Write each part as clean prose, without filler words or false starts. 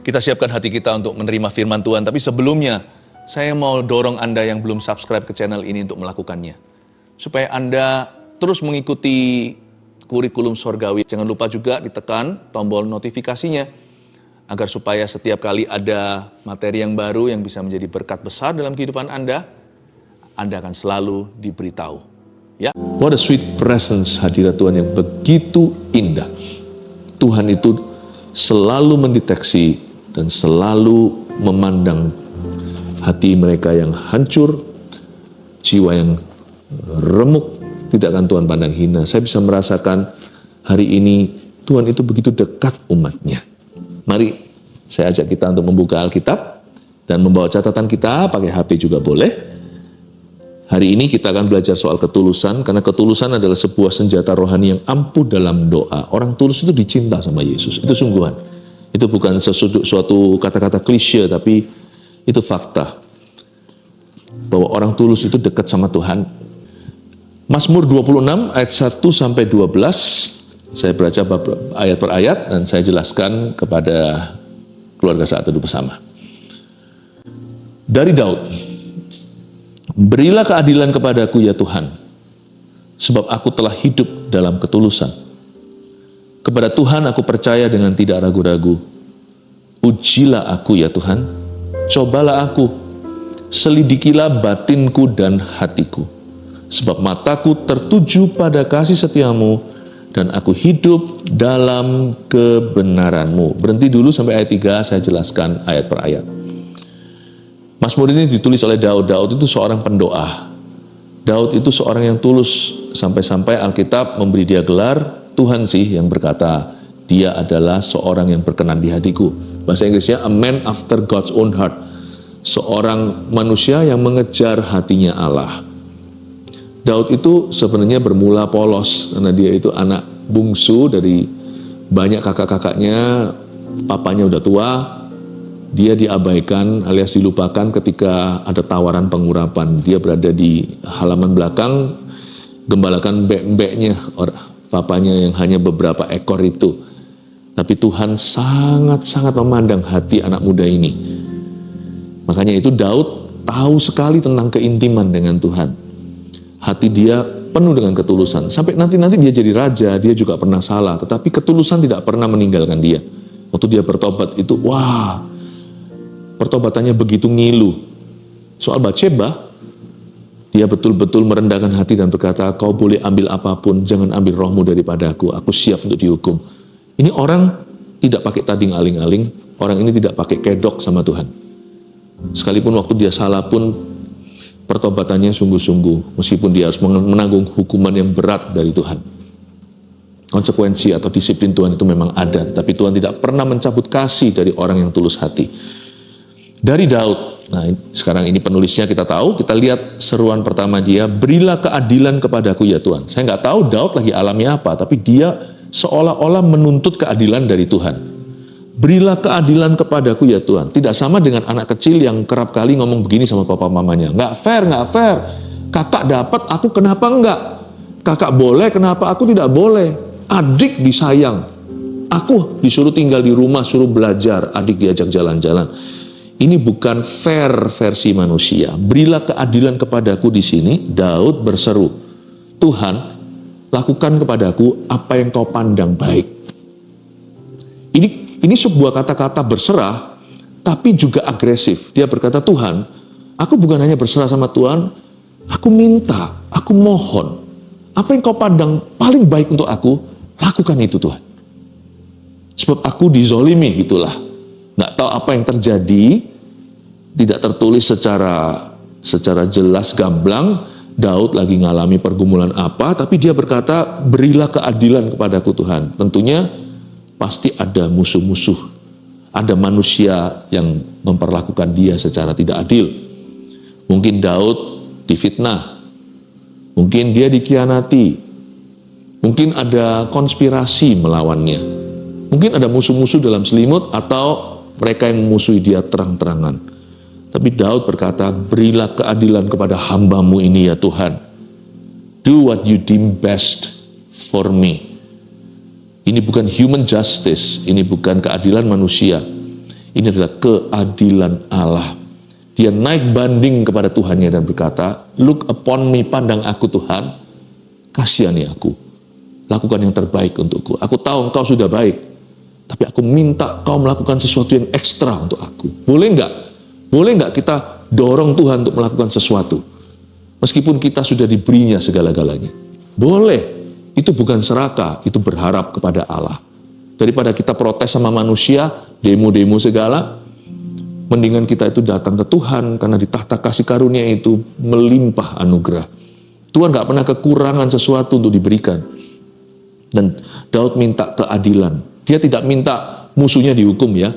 Kita siapkan hati kita untuk menerima firman Tuhan, tapi sebelumnya saya mau dorong Anda yang belum subscribe ke channel ini untuk melakukannya. Supaya Anda terus mengikuti kurikulum sorgawi. Jangan lupa juga ditekan tombol notifikasinya, agar supaya setiap kali ada materi yang baru yang bisa menjadi berkat besar dalam kehidupan Anda akan selalu diberitahu. Ya, what a sweet presence hadirat Tuhan yang begitu indah. Tuhan itu selalu mendeteksi dan selalu memandang hati mereka yang hancur, jiwa yang remuk, tidak akan Tuhan pandang hina. Saya bisa merasakan hari ini Tuhan itu begitu dekat umatnya. Mari saya ajak kita untuk membuka Alkitab dan membawa catatan kita, pakai HP juga boleh. Hari ini kita akan belajar soal ketulusan, karena ketulusan adalah sebuah senjata rohani yang ampuh dalam doa. Orang tulus itu dicinta sama Yesus, itu sungguhan. Itu bukan suatu kata-kata klise, tapi itu fakta. Bahwa orang tulus itu dekat sama Tuhan. Mazmur 26 ayat 1 sampai 12. Saya baca ayat per ayat dan saya jelaskan kepada keluarga Saat Teduh Bersama. Dari Daud. Berilah keadilan kepadaku ya Tuhan, sebab aku telah hidup dalam ketulusan. Kepada Tuhan aku percaya dengan tidak ragu-ragu. Ujilah aku ya Tuhan, cobalah aku, selidikilah batinku dan hatiku. Sebab mataku tertuju pada kasih setiamu, dan aku hidup dalam kebenaranmu. Berhenti dulu sampai ayat 3, saya jelaskan ayat per ayat. Mazmur ini ditulis oleh Daud. Daud itu seorang pendoa. Daud itu seorang yang tulus, sampai-sampai Alkitab memberi dia gelar, Tuhan sih yang berkata, dia adalah seorang yang berkenan di hatiku. Bahasa Inggrisnya, a man after God's own heart. Seorang manusia yang mengejar hatinya Allah. Daud itu sebenarnya bermula polos, karena dia itu anak bungsu dari banyak kakak-kakaknya, papanya udah tua, dia diabaikan alias dilupakan ketika ada tawaran pengurapan. Dia berada di halaman belakang, gembalakan mbek-mbeknya, papanya yang hanya beberapa ekor itu. Tapi Tuhan sangat-sangat memandang hati anak muda ini. Makanya itu Daud tahu sekali tentang keintiman dengan Tuhan. Hati dia penuh dengan ketulusan. Sampai nanti dia jadi raja, dia juga pernah salah. Tetapi ketulusan tidak pernah meninggalkan dia. Waktu dia bertobat itu, wah, pertobatannya begitu ngilu. Soal Batsyeba, dia betul-betul merendahkan hati dan berkata, kau boleh ambil apapun, jangan ambil rohmu daripada aku siap untuk dihukum. Ini orang tidak pakai tading aling-aling, orang ini tidak pakai kedok sama Tuhan. Sekalipun waktu dia salah pun, pertobatannya sungguh-sungguh, meskipun dia harus menanggung hukuman yang berat dari Tuhan. Konsekuensi atau disiplin Tuhan itu memang ada, tetapi Tuhan tidak pernah mencabut kasih dari orang yang tulus hati. Dari Daud, nah sekarang ini penulisnya kita tahu, kita lihat seruan pertama dia, berilah keadilan kepadaku ya Tuhan. Saya nggak tahu Daud lagi alami apa, tapi dia seolah-olah menuntut keadilan dari Tuhan. Berilah keadilan kepadaku ya Tuhan. Tidak sama dengan anak kecil yang kerap kali ngomong begini sama papa mamanya. Nggak fair. Kakak dapat, aku kenapa enggak? Kakak boleh, kenapa aku tidak boleh? Adik disayang. Aku disuruh tinggal di rumah, suruh belajar. Adik diajak jalan-jalan. Ini bukan fair versi manusia. Berilah keadilan kepadaku di sini. Daud berseru, Tuhan, lakukan kepadaku apa yang kau pandang baik. Ini sebuah kata-kata berserah, tapi juga agresif. Dia berkata, Tuhan, aku bukan hanya berserah sama Tuhan, aku minta, aku mohon. Apa yang kau pandang paling baik untuk aku, lakukan itu Tuhan. Sebab aku dizolimi gitulah. Nggak tahu apa yang terjadi, tidak tertulis secara jelas gamblang, Daud lagi ngalami pergumulan apa, tapi dia berkata, berilah keadilan kepadaku Tuhan. Tentunya pasti ada musuh-musuh, ada manusia yang memperlakukan dia secara tidak adil. Mungkin Daud difitnah, mungkin dia dikhianati, mungkin ada konspirasi melawannya, mungkin ada musuh-musuh dalam selimut atau mereka yang memusuhi dia terang-terangan. Tapi Daud berkata, berilah keadilan kepada hamba-Mu ini ya Tuhan. Do what you deem best for me. Ini bukan human justice, ini bukan keadilan manusia. Ini adalah keadilan Allah. Dia naik banding kepada Tuhannya dan berkata, "Look upon me, pandang aku Tuhan, kasihani aku. Lakukan yang terbaik untukku. Aku tahu engkau sudah baik, tapi aku minta kau melakukan sesuatu yang ekstra untuk aku." Boleh enggak? Boleh enggak kita dorong Tuhan untuk melakukan sesuatu? Meskipun kita sudah diberinya segala-galanya. Boleh. Itu bukan serakah, itu berharap kepada Allah. Daripada kita protes sama manusia, demo-demo segala, mendingan kita itu datang ke Tuhan, karena di tahta kasih karunia itu melimpah anugerah. Tuhan gak pernah kekurangan sesuatu untuk diberikan. Dan Daud minta keadilan. Dia tidak minta musuhnya dihukum ya,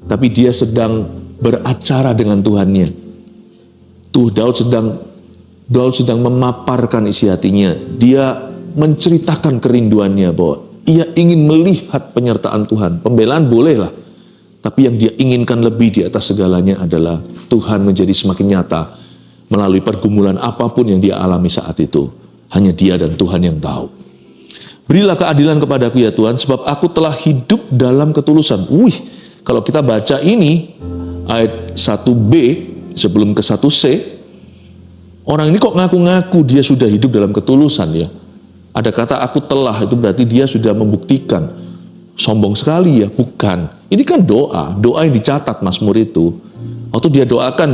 tapi dia sedang beracara dengan Tuhannya. Daud sedang memaparkan isi hatinya. Dia menceritakan kerinduannya bahwa ia ingin melihat penyertaan Tuhan. Pembelaan bolehlah, tapi yang dia inginkan lebih di atas segalanya adalah Tuhan menjadi semakin nyata melalui pergumulan apapun yang dia alami saat itu. Hanya dia dan Tuhan yang tahu. Berilah keadilan kepadaku ya Tuhan, sebab aku telah hidup dalam ketulusan. Kalau kita baca ini, ayat 1b sebelum ke 1c, orang ini kok ngaku-ngaku dia sudah hidup dalam ketulusan ya. Ada kata aku telah, itu berarti dia sudah membuktikan. Sombong sekali ya, bukan. Ini kan doa yang dicatat Mazmur itu. Waktu dia doakan,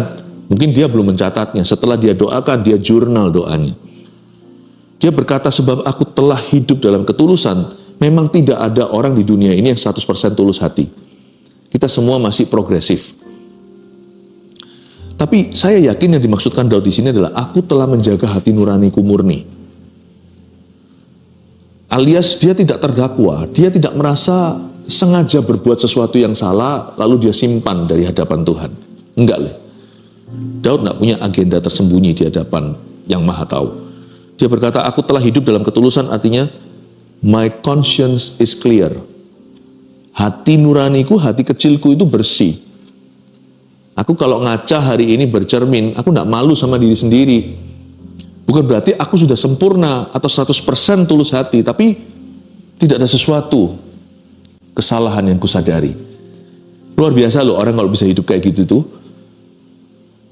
mungkin dia belum mencatatnya. Setelah dia doakan, dia jurnal doanya. Dia berkata, sebab aku telah hidup dalam ketulusan. Memang tidak ada orang di dunia ini yang 100% tulus hati. Kita semua masih progresif. Tapi saya yakin yang dimaksudkan Daud di sini adalah aku telah menjaga hati nuraniku murni. Alias dia tidak terdakwa, dia tidak merasa sengaja berbuat sesuatu yang salah lalu dia simpan dari hadapan Tuhan. Enggak loh. Daud tidak punya agenda tersembunyi di hadapan yang Maha Tahu. Dia berkata, aku telah hidup dalam ketulusan, artinya my conscience is clear. Hati nuraniku, hati kecilku itu bersih. Aku kalau ngaca hari ini bercermin, aku tidak malu sama diri sendiri. Bukan berarti aku sudah sempurna atau 100% tulus hati, tapi tidak ada sesuatu kesalahan yang kusadari. Luar biasa loh orang kalau bisa hidup kayak gitu tuh.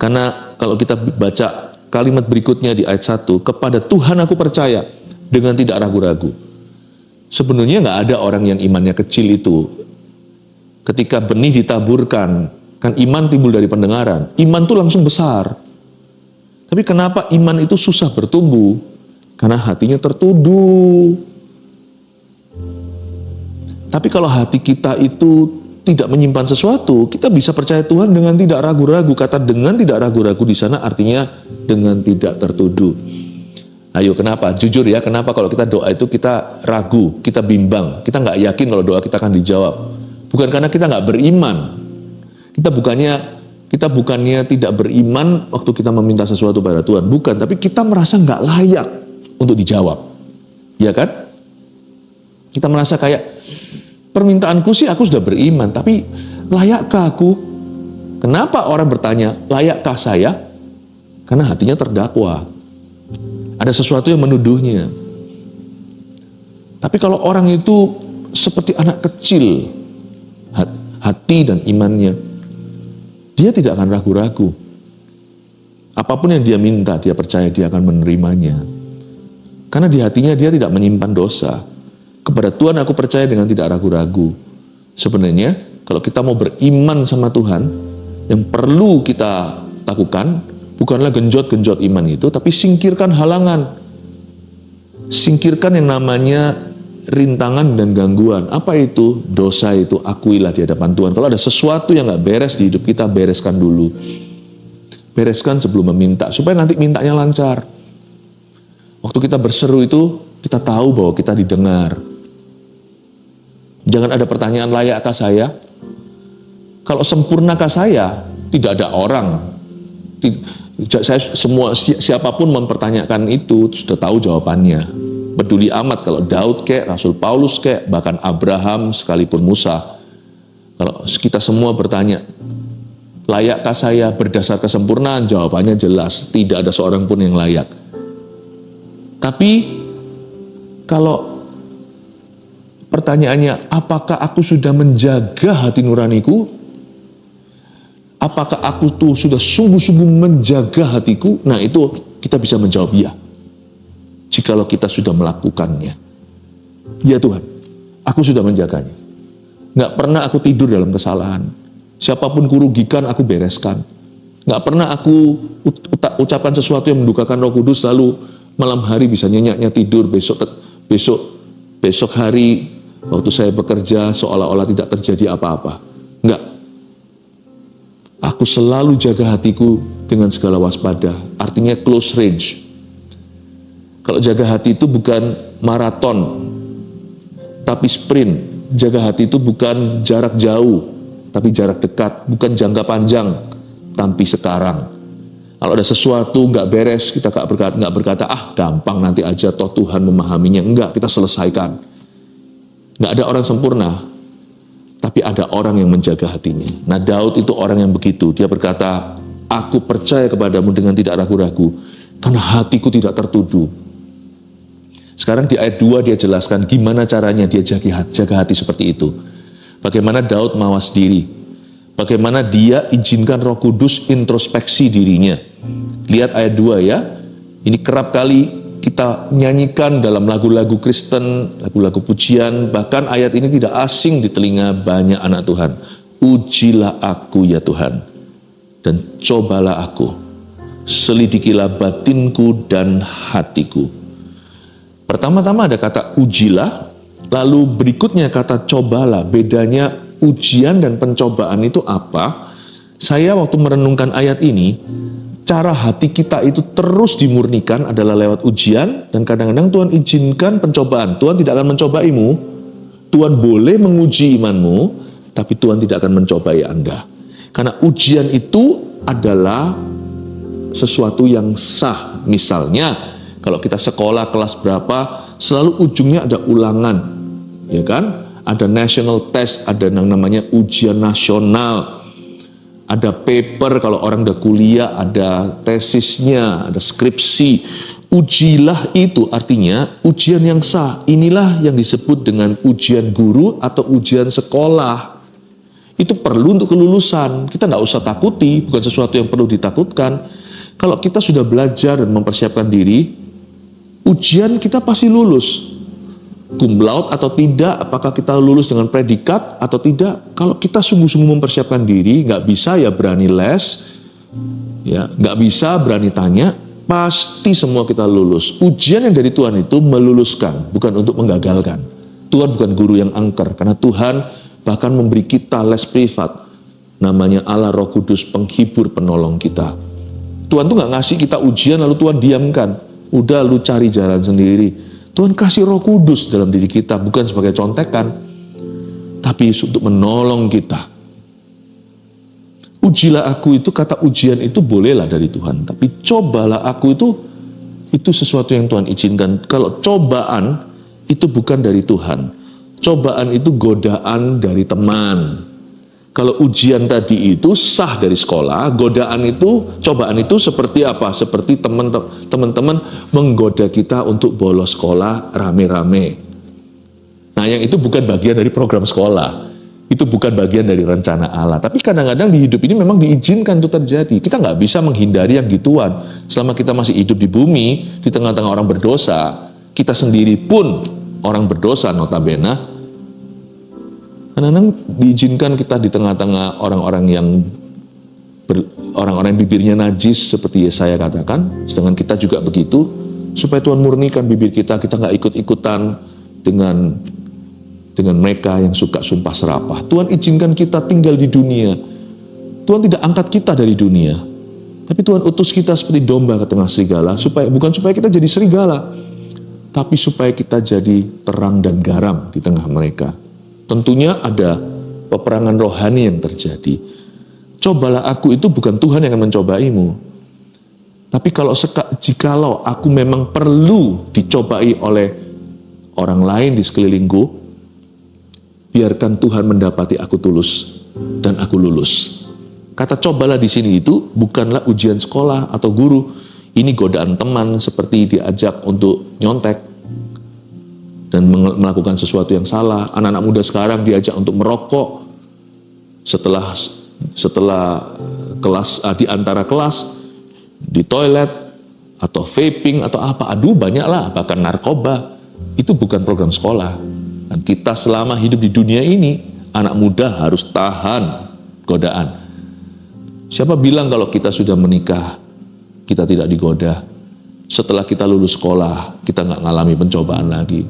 Karena kalau kita baca kalimat berikutnya di ayat 1, kepada Tuhan aku percaya dengan tidak ragu-ragu. Sebenarnya nggak ada orang yang imannya kecil itu. Ketika benih ditaburkan, kan iman timbul dari pendengaran. Iman tuh langsung besar. Tapi kenapa iman itu susah bertumbuh? Karena hatinya tertuduh. Tapi kalau hati kita itu tidak menyimpan sesuatu, kita bisa percaya Tuhan dengan tidak ragu-ragu. Kata dengan tidak ragu-ragu di sana artinya dengan tidak tertuduh. Ayo kenapa? Jujur ya, kenapa kalau kita doa itu kita ragu, kita bimbang, kita nggak yakin kalau doa kita akan dijawab. Bukan karena kita nggak beriman. Kita bukannya tidak beriman waktu kita meminta sesuatu pada Tuhan. Bukan, tapi kita merasa nggak layak untuk dijawab. Ya kan? Kita merasa kayak, permintaanku sih aku sudah beriman, tapi layakkah aku? Kenapa orang bertanya, layakkah saya? Karena hatinya terdakwa. Ada sesuatu yang menuduhnya. Tapi kalau orang itu seperti anak kecil, hati dan imannya, dia tidak akan ragu-ragu. Apapun yang dia minta, dia percaya dia akan menerimanya. Karena di hatinya dia tidak menyimpan dosa. Kepada Tuhan aku percaya dengan tidak ragu-ragu. Sebenarnya, kalau kita mau beriman sama Tuhan, yang perlu kita lakukan, bukanlah genjot-genjot iman itu, tapi singkirkan halangan. Singkirkan yang namanya rintangan dan gangguan. Apa itu? Dosa itu akuilah di hadapan Tuhan. Kalau ada sesuatu yang gak beres di hidup kita, bereskan dulu. Bereskan sebelum meminta, supaya nanti mintanya lancar. Waktu kita berseru itu, kita tahu bahwa kita didengar. Jangan ada pertanyaan, layakkah saya? Kalau sempurnakah saya? Tidak ada orang. Siapapun mempertanyakan itu, sudah tahu jawabannya. Peduli amat kalau Daud kek, Rasul Paulus kek, bahkan Abraham sekalipun Musa. Kalau kita semua bertanya, layakkah saya berdasar kesempurnaan? Jawabannya jelas, tidak ada seorang pun yang layak. Tapi kalau pertanyaannya, apakah aku sudah menjaga hati nuraniku? Apakah aku tuh sudah sungguh-sungguh menjaga hatiku? Nah, itu kita bisa menjawab ya. Jikalau kita sudah melakukannya. Ya Tuhan, aku sudah menjaganya. Nggak pernah aku tidur dalam kesalahan. Siapapun kurugikan, aku bereskan. Nggak pernah aku ucapkan sesuatu yang mendukakan Roh Kudus, lalu malam hari bisa nyenyaknya tidur, besok hari waktu saya bekerja seolah-olah tidak terjadi apa-apa. Nggak. Aku selalu jaga hatiku dengan segala waspada. Artinya close range. Kalau jaga hati itu bukan maraton, tapi sprint. Jaga hati itu bukan jarak jauh, tapi jarak dekat. Bukan jangka panjang, tapi sekarang. Kalau ada sesuatu nggak beres, kita nggak berkata, gampang nanti aja, toh Tuhan memahaminya. Enggak, kita selesaikan. Nggak ada orang sempurna, tapi ada orang yang menjaga hatinya. Nah, Daud itu orang yang begitu. Dia berkata, aku percaya kepadamu dengan tidak ragu-ragu, karena hatiku tidak tertuduh. Sekarang di ayat 2 dia jelaskan gimana caranya dia jaga hati seperti itu. Bagaimana Daud mawas diri. Bagaimana dia izinkan Roh Kudus introspeksi dirinya. Lihat ayat 2 ya. Ini kerap kali kita nyanyikan dalam lagu-lagu Kristen, lagu-lagu pujian, bahkan ayat ini tidak asing di telinga banyak anak Tuhan. Ujilah aku ya Tuhan, dan cobalah aku, selidikilah batinku dan hatiku. Pertama-tama ada kata ujilah, lalu berikutnya kata cobalah. Bedanya ujian dan pencobaan itu apa? Saya waktu merenungkan ayat ini, cara hati kita itu terus dimurnikan adalah lewat ujian, dan kadang-kadang Tuhan izinkan pencobaan. Tuhan tidak akan mencobaimu, Tuhan boleh menguji imanmu, tapi Tuhan tidak akan mencobai Anda. Karena ujian itu adalah sesuatu yang sah. Misalnya, kalau kita sekolah kelas berapa, selalu ujungnya ada ulangan, ya kan? Ada national test, ada yang namanya ujian nasional. Ada paper, kalau orang udah kuliah, ada tesisnya, ada skripsi. Ujilah itu artinya ujian yang sah. Inilah yang disebut dengan ujian guru atau ujian sekolah. Itu perlu untuk kelulusan. Kita nggak usah takuti, bukan sesuatu yang perlu ditakutkan. Kalau kita sudah belajar dan mempersiapkan diri, ujian kita pasti lulus. Cum laude atau tidak, apakah kita lulus dengan predikat atau tidak. Kalau kita sungguh-sungguh mempersiapkan diri, nggak bisa ya berani les, ya nggak bisa berani tanya, pasti semua kita lulus. Ujian yang dari Tuhan itu meluluskan, bukan untuk menggagalkan. Tuhan bukan guru yang angker, karena Tuhan bahkan memberi kita les privat, namanya Allah Roh Kudus, penghibur penolong kita. Tuhan tuh nggak ngasih kita ujian lalu Tuhan diamkan, udah lu cari jalan sendiri. Tuhan kasih Roh Kudus dalam diri kita, bukan sebagai contekan, tapi untuk menolong kita. Ujilah aku itu, kata ujian itu bolehlah dari Tuhan, tapi cobalah aku itu sesuatu yang Tuhan izinkan. Kalau cobaan itu bukan dari Tuhan, cobaan itu godaan dari teman. Kalau ujian tadi itu sah dari sekolah, cobaan itu seperti apa? Seperti teman-teman menggoda kita untuk bolos sekolah rame-rame. Nah, yang itu bukan bagian dari program sekolah. Itu bukan bagian dari rencana Allah. Tapi kadang-kadang di hidup ini memang diizinkan itu terjadi. Kita nggak bisa menghindari yang gituan. Selama kita masih hidup di bumi, di tengah-tengah orang berdosa, kita sendiri pun orang berdosa notabene. Kadang-kadang diizinkan kita di tengah-tengah orang-orang yang bibirnya najis seperti Yesaya katakan, sedangkan kita juga begitu, supaya Tuhan murnikan bibir kita nggak ikut-ikutan dengan mereka yang suka sumpah serapah. Tuhan izinkan kita tinggal di dunia. Tuhan tidak angkat kita dari dunia, tapi Tuhan utus kita seperti domba ke tengah serigala, bukan supaya kita jadi serigala, tapi supaya kita jadi terang dan garam di tengah mereka. Tentunya ada peperangan rohani yang terjadi. Cobalah aku itu bukan Tuhan yang akan mencobaimu. Tapi jikalau aku memang perlu dicobai oleh orang lain di sekelilingku, biarkan Tuhan mendapati aku tulus dan aku lulus. Kata cobalah di sini itu bukanlah ujian sekolah atau guru. Ini godaan teman seperti diajak untuk nyontek dan melakukan sesuatu yang salah. Anak-anak muda sekarang diajak untuk merokok. Setelah setelah kelas, di antara kelas, di toilet, atau vaping, atau apa. Aduh, banyaklah, bahkan narkoba. Itu bukan program sekolah. Dan kita selama hidup di dunia ini, anak muda harus tahan godaan. Siapa bilang kalau kita sudah menikah, kita tidak digoda? Setelah kita lulus sekolah, kita nggak ngalami pencobaan lagi.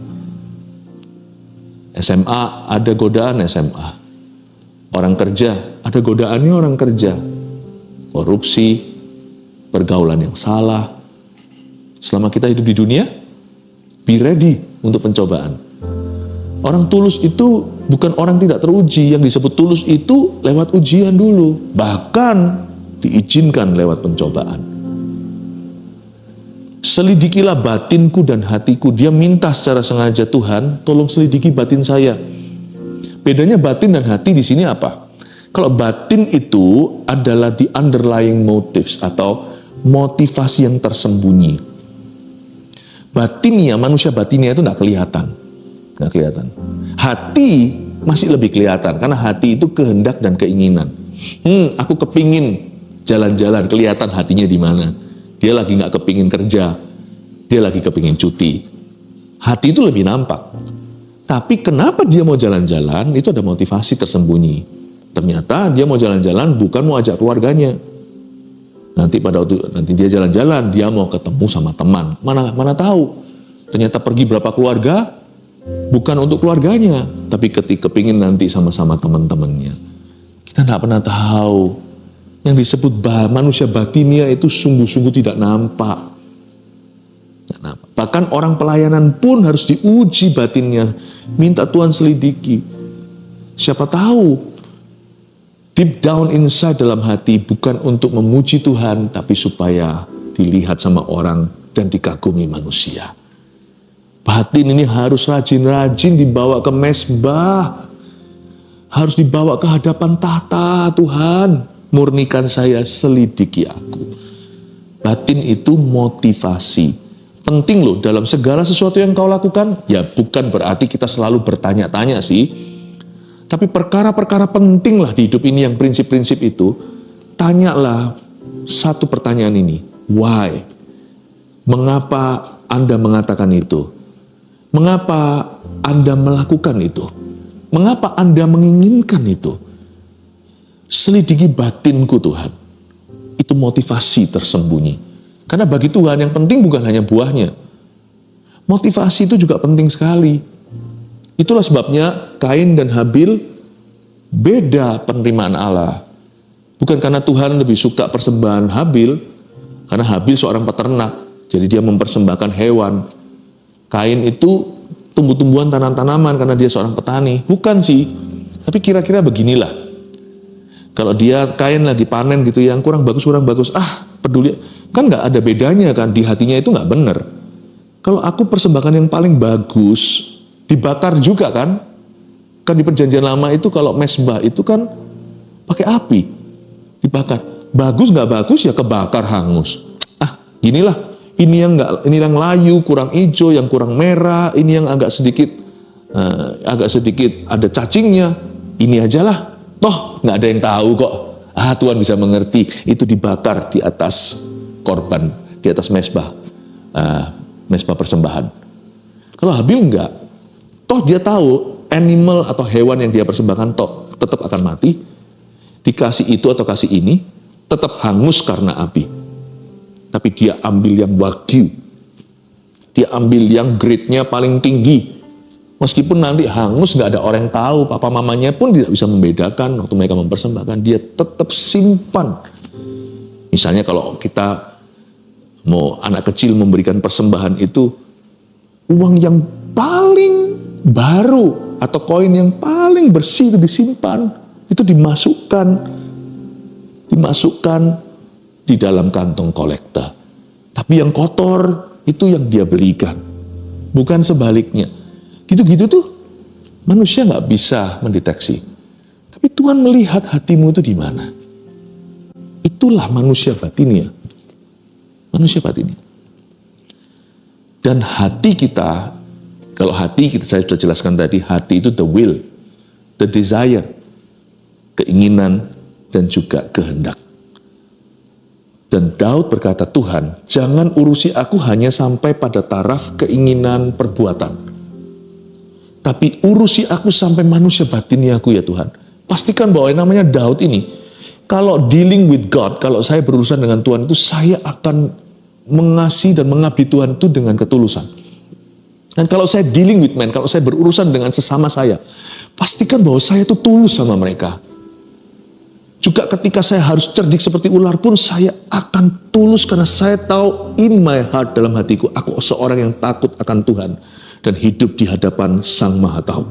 SMA, ada godaan SMA. Orang kerja, ada godaannya orang kerja. Korupsi, pergaulan yang salah. Selama kita hidup di dunia, be ready untuk pencobaan. Orang tulus itu bukan orang tidak teruji. Yang disebut tulus itu lewat ujian dulu. Bahkan diizinkan lewat pencobaan. Selidikilah batinku dan hatiku. Dia minta secara sengaja, Tuhan, tolong selidiki batin saya. Bedanya batin dan hati di sini apa? Kalau batin itu adalah the underlying motives atau motivasi yang tersembunyi. Batinnya, manusia batinnya itu nggak kelihatan. Hati masih lebih kelihatan, karena hati itu kehendak dan keinginan. Aku kepingin jalan-jalan, kelihatan hatinya di mana. Dia lagi nggak kepingin kerja, dia lagi kepingin cuti. Hati itu lebih nampak. Tapi kenapa dia mau jalan-jalan, itu ada motivasi tersembunyi. Ternyata dia mau jalan-jalan bukan mau ajak keluarganya. Nanti dia jalan-jalan, dia mau ketemu sama teman. Mana tahu. Ternyata pergi berapa keluarga, bukan untuk keluarganya, tapi kepingin nanti sama-sama teman-temannya. Kita nggak pernah tahu. Yang disebut manusia batinnya itu sungguh-sungguh tidak nampak. Bahkan orang pelayanan pun harus diuji batinnya. Minta Tuhan selidiki. Siapa tahu deep down inside dalam hati bukan untuk memuji Tuhan, tapi supaya dilihat sama orang dan dikagumi manusia. Batin ini harus rajin-rajin dibawa ke mezbah. Harus dibawa ke hadapan tahta Tuhan. Murnikan saya, selidiki aku. Batin itu motivasi. Penting loh dalam segala sesuatu yang kau lakukan. Ya bukan berarti kita selalu bertanya-tanya sih. Tapi perkara-perkara penting lah di hidup ini, yang prinsip-prinsip itu. Tanyalah satu pertanyaan ini. Why? Mengapa Anda mengatakan itu? Mengapa Anda melakukan itu? Mengapa Anda menginginkan itu? Selidiki batinku Tuhan. Itu motivasi tersembunyi. Karena bagi Tuhan yang penting bukan hanya buahnya. Motivasi itu juga penting sekali. Itulah sebabnya Kain dan Habil beda penerimaan Allah. Bukan karena Tuhan lebih suka persembahan Habil, karena Habil seorang peternak, jadi dia mempersembahkan hewan. Kain itu tumbuh-tumbuhan, tanam-tanaman, karena dia seorang petani. Bukan sih, tapi kira-kira beginilah. Kalau dia Kain lagi panen gitu, yang kurang bagus, peduli. Kan nggak ada bedanya kan, di hatinya itu nggak benar. Kalau aku persembahkan yang paling bagus, dibakar juga kan. Kan di perjanjian lama itu kalau mezbah itu kan pakai api, dibakar. Bagus nggak bagus ya kebakar hangus. Ginilah, ini yang layu, kurang hijau, yang kurang merah, ini yang agak sedikit ada cacingnya. Ini aja lah. Toh nggak ada yang tahu kok. Tuhan bisa mengerti. Itu dibakar di atas korban, di atas mezbah persembahan. Kalau Habil enggak. Toh dia tahu animal atau hewan yang dia persembahkan toh tetap akan mati. Dikasih itu atau kasih ini tetap hangus karena api. Tapi dia ambil yang wagyu. Dia ambil yang grade-nya paling tinggi. Meskipun nanti hangus, nggak ada orang yang tahu, papa mamanya pun tidak bisa membedakan waktu mereka mempersembahkan, dia tetap simpan. Misalnya kalau kita mau anak kecil memberikan persembahan itu, uang yang paling baru atau koin yang paling bersih itu disimpan, itu dimasukkan di dalam kantong kolekta. Tapi yang kotor itu yang dia belikan, bukan sebaliknya. Gitu-gitu tuh manusia nggak bisa mendeteksi. Tapi Tuhan melihat hatimu itu di mana. Itulah manusia batinnya. Manusia batinnya. Dan hati kita, kalau hati kita, saya sudah jelaskan tadi, hati itu the will, the desire, keinginan, dan juga kehendak. Dan Daud berkata, Tuhan, jangan urusi aku hanya sampai pada taraf keinginan perbuatan, tapi urusi aku sampai manusia batiniaku ya Tuhan. Pastikan bahwa yang namanya Daud ini, kalau dealing with God, kalau saya berurusan dengan Tuhan itu, saya akan mengasihi dan mengabdi Tuhan itu dengan ketulusan. Dan kalau saya dealing with man, kalau saya berurusan dengan sesama saya, pastikan bahwa saya itu tulus sama mereka. Juga ketika saya harus cerdik seperti ular pun, saya akan tulus karena saya tahu in my heart, dalam hatiku, aku seorang yang takut akan Tuhan dan hidup di hadapan Sang Maha Tahu.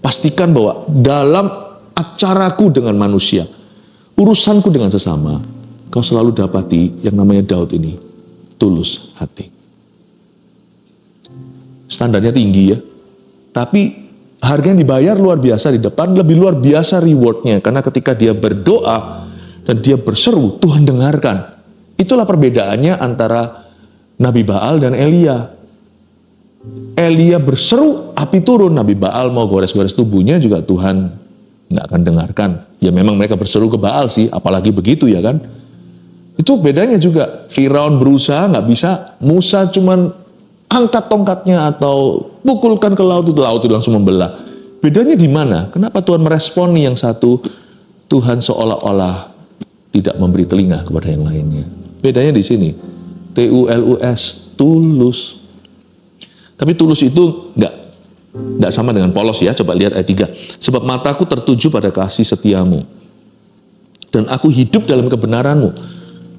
Pastikan bahwa dalam acaraku dengan manusia, urusanku dengan sesama, kau selalu dapati yang namanya Daud ini tulus hati. Standarnya tinggi ya, tapi harga yang dibayar luar biasa di depan, lebih luar biasa rewardnya. Karena ketika dia berdoa dan dia berseru, Tuhan dengarkan. Itulah perbedaannya antara Nabi Baal dan Elia. Elia berseru, api turun. Nabi Baal mau gores-gores tubuhnya juga Tuhan nggak akan dengarkan. Ya memang mereka berseru ke Baal sih, apalagi begitu ya kan. Itu bedanya juga. Firaun berusaha nggak bisa, Musa cuman angkat tongkatnya atau pukulkan ke laut itu langsung membelah. Bedanya di mana? Kenapa Tuhan meresponi yang satu, Tuhan seolah-olah tidak memberi telinga kepada yang lainnya? Bedanya di sini. TULUS, tulus. Tapi tulus itu enggak sama dengan polos ya. Coba lihat ayat 3. Sebab mataku tertuju pada kasih setiamu, dan aku hidup dalam kebenaranmu.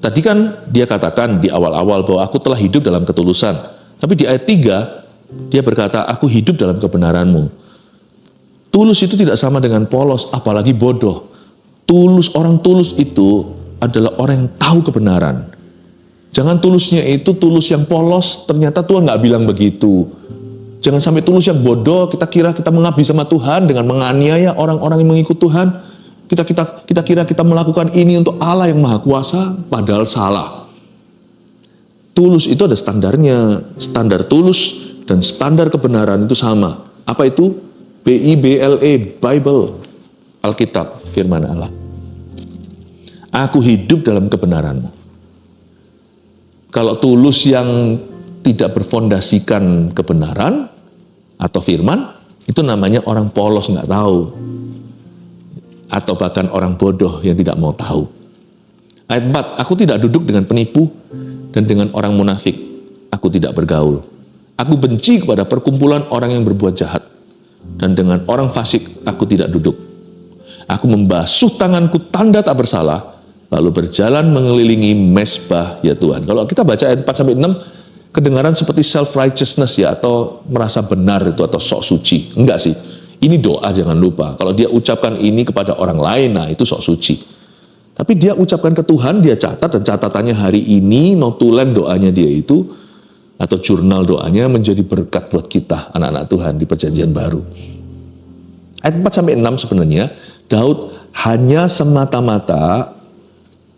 Tadi kan dia katakan di awal-awal bahwa aku telah hidup dalam ketulusan. Tapi di ayat 3, dia berkata, aku hidup dalam kebenaranmu. Tulus itu tidak sama dengan polos, apalagi bodoh. Orang tulus itu adalah orang yang tahu kebenaran. Jangan tulusnya itu tulus yang polos, ternyata Tuhan nggak bilang begitu. Jangan sampai tulus yang bodoh, kita kira kita mengabdi sama Tuhan dengan menganiaya orang-orang yang mengikut Tuhan. Kita kira kita melakukan ini untuk Allah yang Maha Kuasa, padahal salah. Tulus itu ada standarnya, standar tulus dan standar kebenaran itu sama. Apa itu? BIBLE, Bible, Alkitab, firman Allah. Aku hidup dalam kebenaranmu. Kalau tulus yang tidak berfondasikan kebenaran atau firman, itu namanya orang polos nggak tahu. Atau bahkan orang bodoh yang tidak mau tahu. Ayat 4, aku tidak duduk dengan penipu, dan dengan orang munafik aku tidak bergaul. Aku benci kepada perkumpulan orang yang berbuat jahat, dan dengan orang fasik aku tidak duduk. Aku membasuh tanganku tanda tak bersalah, lalu berjalan mengelilingi mezbah ya Tuhan. Kalau kita baca ayat 4-6, kedengaran seperti self-righteousness ya, atau merasa benar itu, atau sok suci. Enggak sih, ini doa, jangan lupa. Kalau dia ucapkan ini kepada orang lain, nah itu sok suci. Tapi dia ucapkan ke Tuhan, dia catat, dan catatannya hari ini, notulen doanya dia itu, atau jurnal doanya menjadi berkat buat kita, anak-anak Tuhan di perjanjian baru. Ayat 4-6 sebenarnya, Daud hanya semata-mata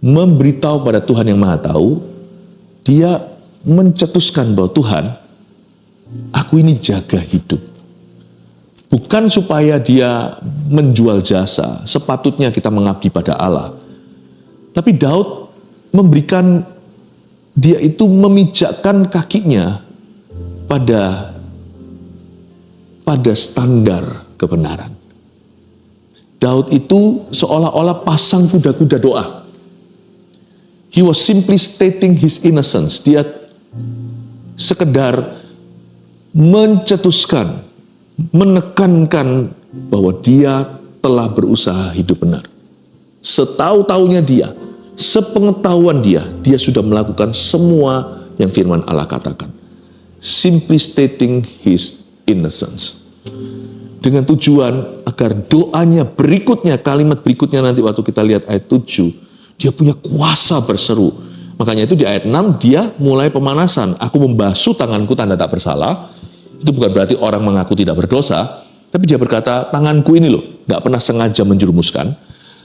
memberitahu pada Tuhan yang Maha Tahu, dia mencetuskan bahwa Tuhan, aku ini jaga hidup. Bukan supaya dia menjual jasa, sepatutnya kita mengabdi pada Allah. Tapi Daud memberikan, dia itu memijakkan kakinya pada standar kebenaran. Daud itu seolah-olah pasang kuda-kuda doa. He was simply stating his innocence. Dia sekedar mencetuskan, menekankan bahwa dia telah berusaha hidup benar. Setahu-tahunya dia, sepengetahuan dia sudah melakukan semua yang firman Allah katakan. Simply stating his innocence. Dengan tujuan agar doanya berikutnya, kalimat berikutnya nanti waktu kita lihat ayat 7, dia punya kuasa berseru. Makanya itu di ayat 6 dia mulai pemanasan. Aku membasuh tanganku tanda tak bersalah. Itu bukan berarti orang mengaku tidak berdosa, tapi dia berkata, tanganku ini loh, gak pernah sengaja menjerumuskan.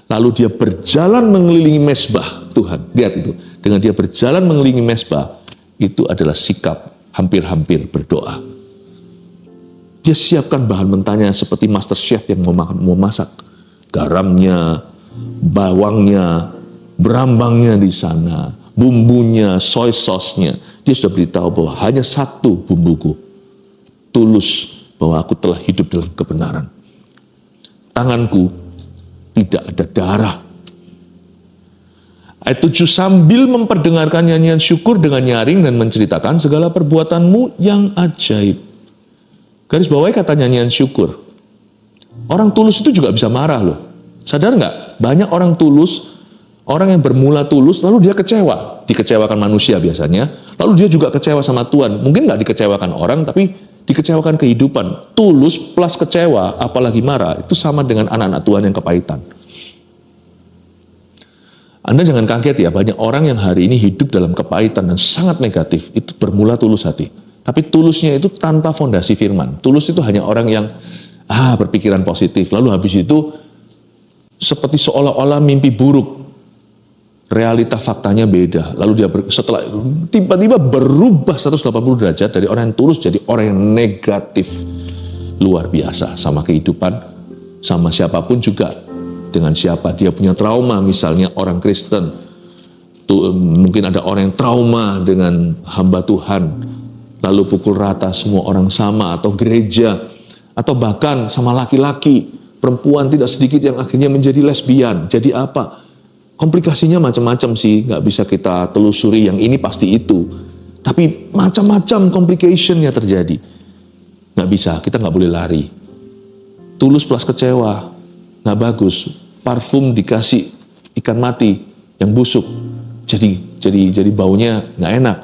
Lalu dia berjalan mengelilingi mezbah Tuhan. Lihat itu. Dengan dia berjalan mengelilingi mezbah, itu adalah sikap hampir-hampir berdoa. Dia siapkan bahan mentahnya seperti master chef yang mau masak. Garamnya, bawangnya, berambangnya di sana, bumbunya, soy sauce-nya. Dia sudah beritahu bahwa hanya satu bumbuku, tulus, bahwa aku telah hidup dalam kebenaran. Tanganku tidak ada darah. Ayat 7, sambil memperdengarkan nyanyian syukur dengan nyaring dan menceritakan segala perbuatanmu yang ajaib. Garis bawahi kata nyanyian syukur. Orang tulus itu juga bisa marah loh. Sadar nggak? Banyak orang tulus, orang yang bermula tulus, lalu dia kecewa. Dikecewakan manusia biasanya, lalu dia juga kecewa sama Tuhan. Mungkin nggak dikecewakan orang, tapi dikecewakan kehidupan. Tulus plus kecewa, apalagi marah, itu sama dengan anak-anak Tuhan yang kepahitan. Anda jangan kaget ya, banyak orang yang hari ini hidup dalam kepahitan dan sangat negatif, itu bermula tulus hati. Tapi tulusnya itu tanpa fondasi firman. Tulus itu hanya orang yang berpikiran positif, lalu habis itu seperti seolah-olah mimpi buruk. Realita faktanya beda. Lalu dia setelah tiba-tiba berubah 180 derajat dari orang yang tulus jadi orang yang negatif. Luar biasa sama kehidupan, sama siapapun juga. Dengan siapa dia punya trauma, misalnya orang Kristen. Mungkin ada orang yang trauma dengan hamba Tuhan, lalu pukul rata semua orang sama, atau gereja, atau bahkan sama laki-laki, perempuan tidak sedikit yang akhirnya menjadi lesbian. Jadi apa? Komplikasinya macam-macam sih, nggak bisa kita telusuri yang ini pasti itu. Tapi macam-macam complication-nya terjadi. Nggak bisa, kita nggak boleh lari. Tulus plus kecewa, nggak bagus. Parfum dikasih ikan mati yang busuk, jadi baunya nggak enak.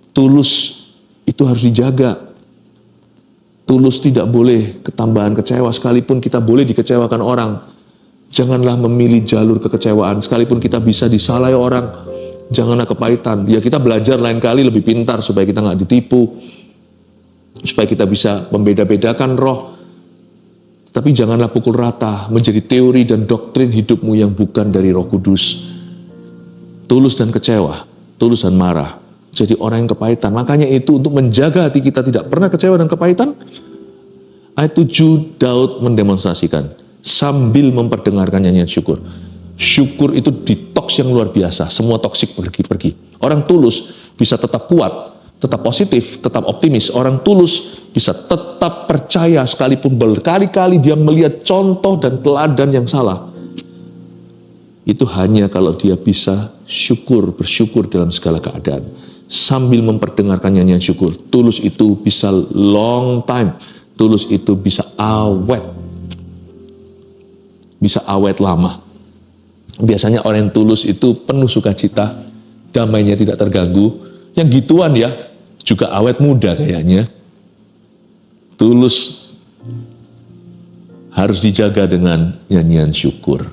Tulus itu harus dijaga. Tulus tidak boleh ketambahan kecewa, sekalipun kita boleh dikecewakan orang. Janganlah memilih jalur kekecewaan, sekalipun kita bisa disalahi orang. Janganlah kepahitan. Ya kita belajar lain kali lebih pintar supaya kita nggak ditipu, supaya kita bisa membeda-bedakan roh. Tapi janganlah pukul rata menjadi teori dan doktrin hidupmu yang bukan dari Roh Kudus. Tulus dan kecewa, tulus dan marah. Jadi orang yang kepahitan. Makanya itu untuk menjaga hati kita tidak pernah kecewa dan kepahitan. Ayat 7 Daud mendemonstrasikan sambil memperdengarkan nyanyian syukur. Syukur itu detox yang luar biasa. Semua toksik pergi-pergi. Orang tulus bisa tetap kuat, tetap positif, tetap optimis. Orang tulus bisa tetap percaya sekalipun berkali-kali dia melihat contoh dan teladan yang salah. Itu hanya kalau dia bisa bersyukur dalam segala keadaan. Sambil memperdengarkan nyanyian syukur. Tulus itu bisa long time. Tulus itu bisa awet. Bisa awet lama. Biasanya orang yang tulus itu penuh sukacita, damainya tidak terganggu. Yang gituan ya, juga awet muda kayaknya. Tulus harus dijaga dengan nyanyian syukur.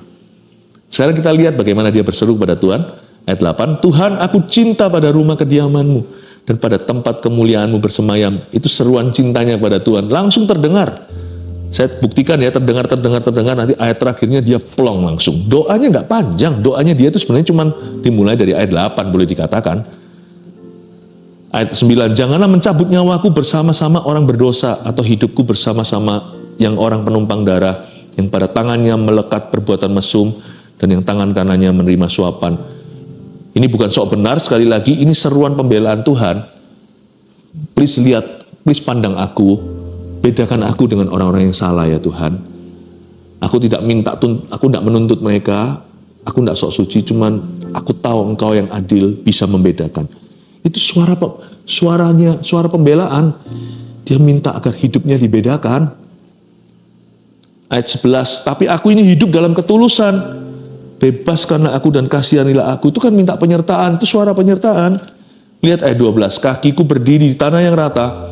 Sekarang kita lihat bagaimana dia berseru kepada Tuhan. Ayat 8, Tuhan aku cinta pada rumah kediaman-Mu dan pada tempat kemuliaan-Mu bersemayam. Itu seruan cintanya kepada Tuhan. Langsung terdengar. Saya buktikan ya, terdengar. Nanti ayat terakhirnya dia plong langsung. Doanya nggak panjang. Doanya dia itu sebenarnya cuma dimulai dari ayat 8 boleh dikatakan. Ayat 9, janganlah mencabut nyawaku bersama-sama orang berdosa atau hidupku bersama-sama yang orang penumpang darah, yang pada tangannya melekat perbuatan mesum dan yang tangan kanannya menerima suapan. Ini bukan sok benar, sekali lagi ini seruan pembelaan Tuhan. Please lihat, please pandang aku, bedakan aku dengan orang-orang yang salah ya Tuhan. Aku tidak menuntut mereka, aku tidak sok suci, cuman aku tahu Engkau yang adil bisa membedakan. Itu suara pembelaan. Dia minta agar hidupnya dibedakan. Ayat 11, tapi aku ini hidup dalam ketulusan. Bebaskanlah aku dan kasihanilah aku. Itu kan minta penyertaan, itu suara penyertaan. Lihat ayat 12, kakiku berdiri di tanah yang rata.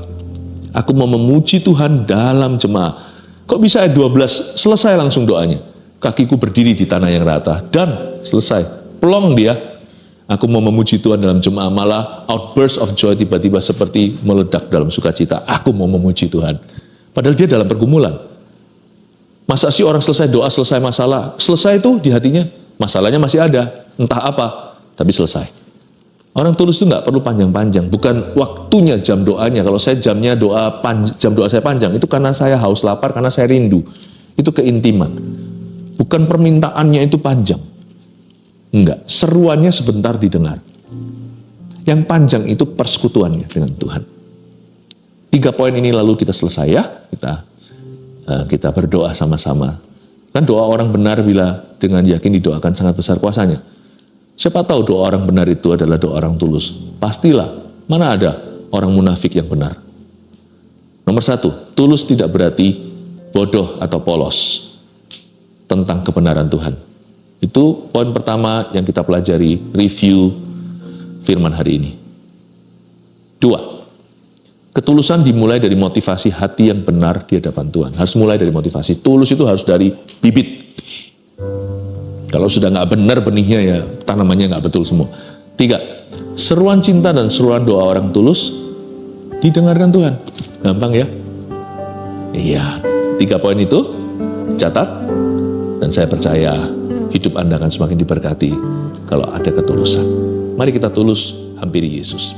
Aku mau memuji Tuhan dalam jemaah. Kok bisa ayat 12 selesai langsung doanya? Kakiku berdiri di tanah yang rata. Dan selesai. Plong dia. Aku mau memuji Tuhan dalam jemaah, malah outburst of joy tiba-tiba seperti meledak dalam sukacita. Aku mau memuji Tuhan. Padahal dia dalam pergumulan. Masa sih orang selesai doa, selesai masalah? Selesai itu di hatinya, masalahnya masih ada. Entah apa, tapi selesai. Orang tulus itu nggak perlu panjang-panjang. Bukan waktunya jam doanya. Kalau saya jam doa saya panjang, itu karena saya haus lapar, karena saya rindu. Itu keintiman. Bukan permintaannya itu panjang. Enggak, seruannya sebentar didengar. Yang panjang itu persekutuannya dengan Tuhan. 3 poin ini lalu kita selesai ya. Kita berdoa sama-sama. Kan doa orang benar bila dengan yakin didoakan sangat besar kuasanya. Siapa tahu doa orang benar itu adalah doa orang tulus. Pastilah, mana ada orang munafik yang benar. Nomor 1, tulus tidak berarti bodoh atau polos tentang kebenaran Tuhan. Itu poin pertama yang kita pelajari, review firman hari ini. 2, ketulusan dimulai dari motivasi hati yang benar di hadapan Tuhan. Harus mulai dari motivasi. Tulus itu harus dari bibit. Kalau sudah nggak benar benihnya ya tanamannya nggak betul semua. 3, seruan cinta dan seruan doa orang tulus didengarkan Tuhan. Gampang ya? Iya, 3 poin itu catat. Dan saya percaya hidup Anda akan semakin diberkati kalau ada ketulusan. Mari kita tulus hampiri Yesus.